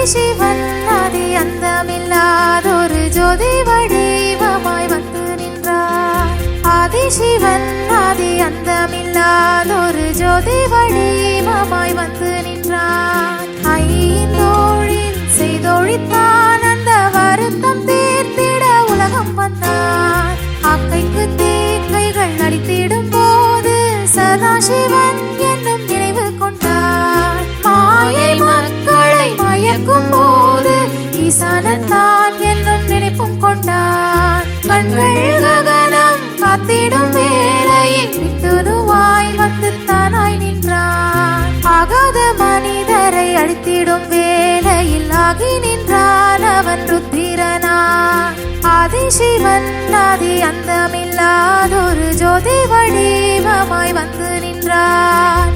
ஆதிசிவன் ஆதி அந்தமில்லாதொரு ஜோதி வடிவமாய் வந்து நின்றார். ஆதிசிவன் ஆதி அந்தமில்லாதொரு ஜோதி வடிவமாய் வந்து நின்றார். ஐந்தோழில் செய்தொழித்தான் அந்த வருத்தம் தீர்த்திட உலகம் வந்தார். ஆக்கைக்கு தேக்கைகள் அடித்திடும் போது சதாசிவன் என்னும் நினைவு கொண்டார். மாயை மக்களை மயக்கும் போது ஈசானன் தான் என்னும் நினைப்பும் கொண்டார். கண்கள் ககனம் காத்திடும் வேளையில் விட்டுதுவாய் வந்து தானாய் நின்றான். ஆகாத மனிதரை அழித்திடும் வேளையில் ஆகி நின்றான் அவன் ருத்திரனான். ஆதிசிவன் ஆதி அந்தமில்லாதொரு ஜோதி வடிவமாய் வந்து நின்றான்.